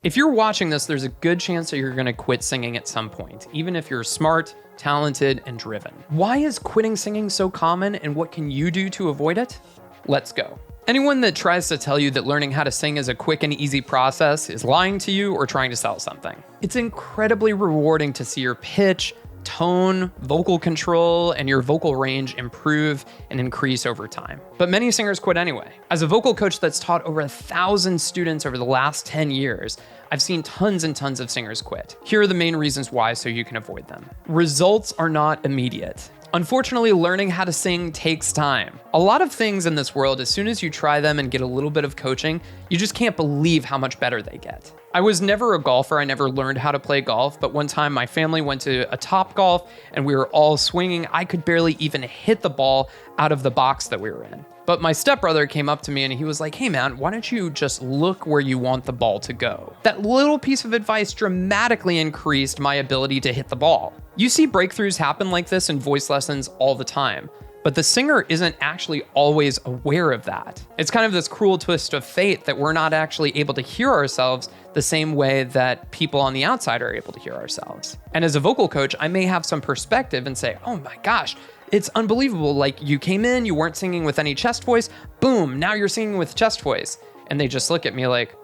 If you're watching this, there's a good chance that you're going to quit singing at some point, even if you're smart, talented, and driven. Why is quitting singing so common, and what can you do to avoid it? Let's go. Anyone that tries to tell you that learning how to sing is a quick and easy process is lying to you or trying to sell something. It's incredibly rewarding to see your pitch, tone, vocal control, and your vocal range improve and increase over time. But many singers quit anyway. As a vocal coach that's taught over 1,000 students over the last 10 years, I've seen tons and tons of singers quit. Here are the main reasons why so you can avoid them. Results are not immediate. Unfortunately, learning how to sing takes time. A lot of things in this world, as soon as you try them and get a little bit of coaching, you just can't believe how much better they get. I was never a golfer. I never learned how to play golf, but one time my family went to a Topgolf and we were all swinging. I could barely even hit the ball out of the box that we were in. But my stepbrother came up to me and he was like, "Hey man, why don't you just look where you want the ball to go?" That little piece of advice dramatically increased my ability to hit the ball. You see breakthroughs happen like this in voice lessons all the time, but the singer isn't actually always aware of that. It's kind of this cruel twist of fate that we're not actually able to hear ourselves the same way that people on the outside are able to hear ourselves. And as a vocal coach, I may have some perspective and say, "Oh my gosh, it's unbelievable. Like, you came in, you weren't singing with any chest voice. Boom, now you're singing with chest voice." And they just look at me like,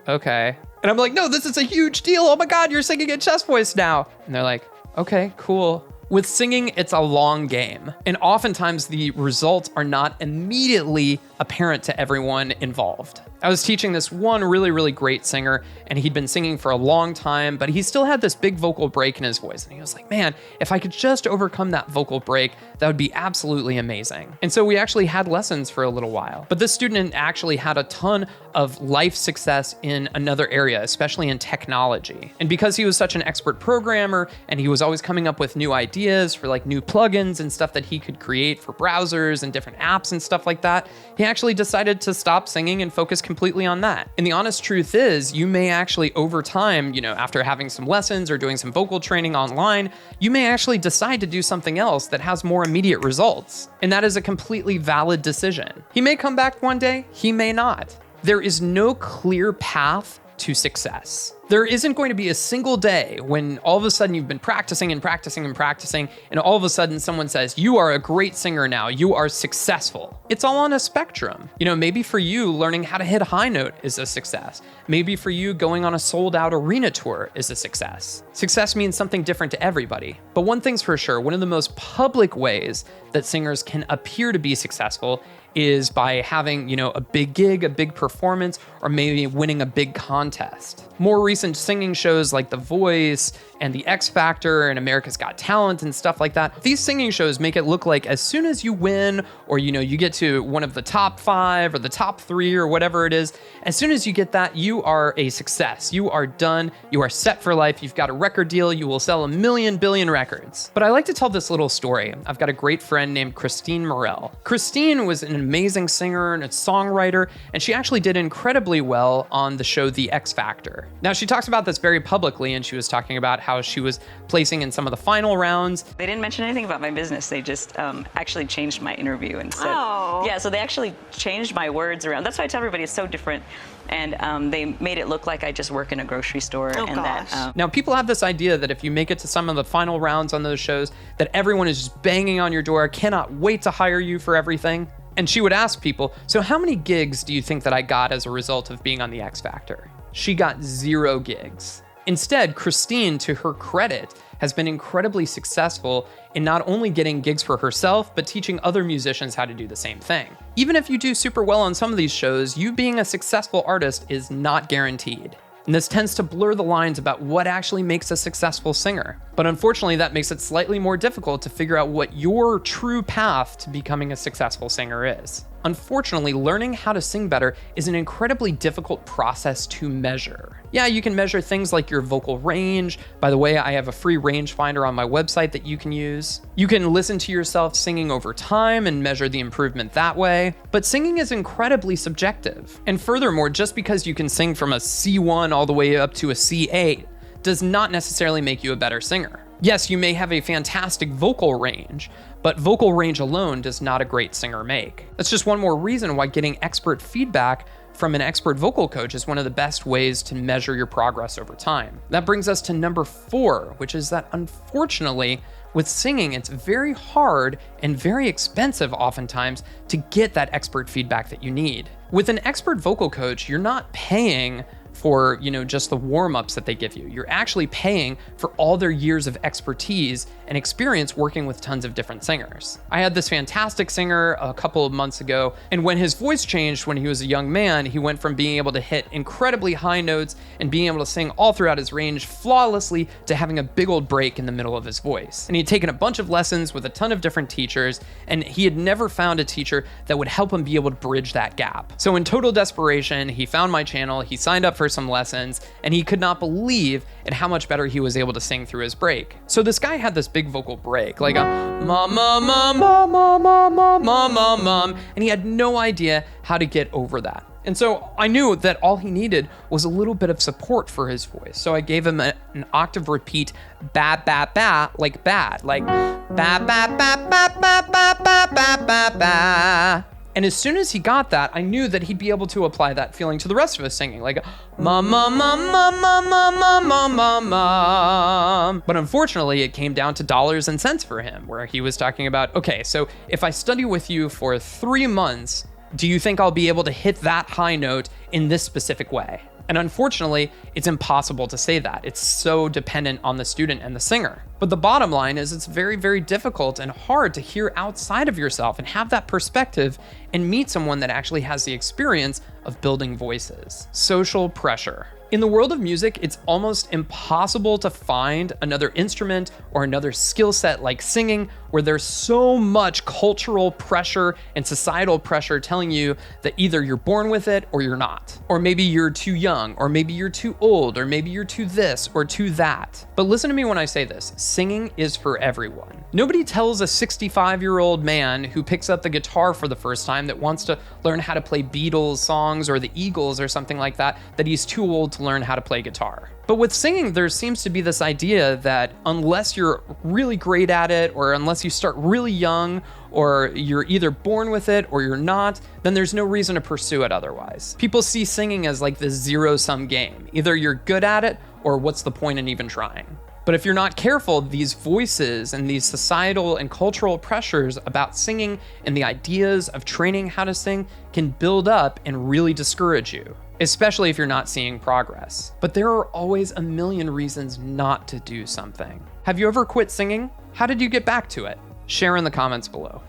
"Okay." And I'm like, "No, this is a huge deal. Oh my God, you're singing in chest voice now." And they're like, "Okay, cool." With singing, it's a long game. And oftentimes the results are not immediately apparent to everyone involved. I was teaching this one really great singer, and he'd been singing for a long time, but he still had this big vocal break in his voice. And he was like, "Man, if I could just overcome that vocal break, that would be absolutely amazing." And so we actually had lessons for a little while. But this student actually had a ton of life success in another area, especially in technology. And because he was such an expert programmer, and he was always coming up with new ideas for like new plugins and stuff that he could create for browsers and different apps and stuff like that, he actually decided to stop singing and focus completely on that. And the honest truth is, you may actually over time, after having some lessons or doing some vocal training online, you may actually decide to do something else that has more immediate results. And that is a completely valid decision. He may come back one day, he may not. There is no clear path to success. There isn't going to be a single day when all of a sudden you've been practicing and practicing and practicing, and all of a sudden someone says, "You are a great singer now, you are successful." It's all on a spectrum. Maybe for you, learning how to hit a high note is a success. Maybe for you, going on a sold out arena tour is a success. Success means something different to everybody. But one thing's for sure, one of the most public ways that singers can appear to be successful is by having, a big gig, a big performance, or maybe winning a big contest. More recent singing shows like The Voice and The X Factor and America's Got Talent and stuff like that, these singing shows make it look like as soon as you win, or you get to one of the top 5 or the top 3 or whatever it is, as soon as you get that, you are a success. You are done. You are set for life. You've got a record deal. You will sell 1 billion records. But I like to tell this little story. I've got a great friend named Christine Morel. Christine was an amazing singer and a songwriter, and she actually did incredibly well on the show The X Factor. Now, she talks about this very publicly, and she was talking about how she was placing in some of the final rounds. They didn't mention anything about my business. They just actually changed my interview and said, Oh. Yeah, so they actually changed my words around. That's why I tell everybody it's so different. And they made it look like I just work in a grocery store. Oh, and gosh. that Now, people have this idea that if you make it to some of the final rounds on those shows, that everyone is just banging on your door, cannot wait to hire you for everything. And she would ask people, "So how many gigs do you think that I got as a result of being on the X Factor?" She got 0 gigs. Instead, Christine, to her credit, has been incredibly successful in not only getting gigs for herself, but teaching other musicians how to do the same thing. Even if you do super well on some of these shows, you being a successful artist is not guaranteed. And this tends to blur the lines about what actually makes a successful singer. But unfortunately, that makes it slightly more difficult to figure out what your true path to becoming a successful singer is. Unfortunately, learning how to sing better is an incredibly difficult process to measure. Yeah, you can measure things like your vocal range. By the way, I have a free rangefinder on my website that you can use. You can listen to yourself singing over time and measure the improvement that way. But singing is incredibly subjective. And furthermore, just because you can sing from a C1 all the way up to a C8 does not necessarily make you a better singer. Yes, you may have a fantastic vocal range, but vocal range alone does not a great singer make. That's just one more reason why getting expert feedback from an expert vocal coach is one of the best ways to measure your progress over time. That brings us to number 4, which is that unfortunately, with singing, it's very hard and very expensive oftentimes to get that expert feedback that you need. With an expert vocal coach, you're not paying for, just the warm-ups that they give you. You're actually paying for all their years of expertise and experience working with tons of different singers. I had this fantastic singer a couple of months ago, and when his voice changed when he was a young man, he went from being able to hit incredibly high notes and being able to sing all throughout his range flawlessly to having a big old break in the middle of his voice. And he had taken a bunch of lessons with a ton of different teachers, and he had never found a teacher that would help him be able to bridge that gap. So in total desperation, he found my channel, he signed up for some lessons, and he could not believe at how much better he was able to sing through his break. So this guy had this big vocal break, like a mom, mom, mom, mom, mom, mom, mom, mom, mom, mom, and he had no idea how to get over that. And so I knew that all he needed was a little bit of support for his voice. So I gave him an octave repeat, ba, ba, ba, like bad, like ba, ba, ba, ba, ba, ba, ba, ba, ba, ba. And as soon as he got that, I knew that he'd be able to apply that feeling to the rest of his singing, like ma ma ma ma ma ma ma ma ma ma. But unfortunately, it came down to dollars and cents for him, where he was talking about, okay, so if I study with you for 3 months, do you think I'll be able to hit that high note in this specific way? And unfortunately, it's impossible to say that. It's so dependent on the student and the singer. But the bottom line is it's very, very difficult and hard to hear outside of yourself and have that perspective and meet someone that actually has the experience of building voices. Social pressure. In the world of music, it's almost impossible to find another instrument or another skill set like singing where there's so much cultural pressure and societal pressure telling you that either you're born with it or you're not. Or maybe you're too young, or maybe you're too old, or maybe you're too this or too that. But listen to me when I say this, singing is for everyone. Nobody tells a 65-year-old man who picks up the guitar for the first time that wants to learn how to play Beatles songs or the Eagles or something like that he's too old to learn how to play guitar. But with singing, there seems to be this idea that unless you're really great at it, or unless you start really young, or you're either born with it or you're not, then there's no reason to pursue it otherwise. People see singing as like this zero-sum game. Either you're good at it, or what's the point in even trying? But if you're not careful, these voices and these societal and cultural pressures about singing and the ideas of training how to sing can build up and really discourage you, especially if you're not seeing progress. But there are always a million reasons not to do something. Have you ever quit singing? How did you get back to it? Share in the comments below.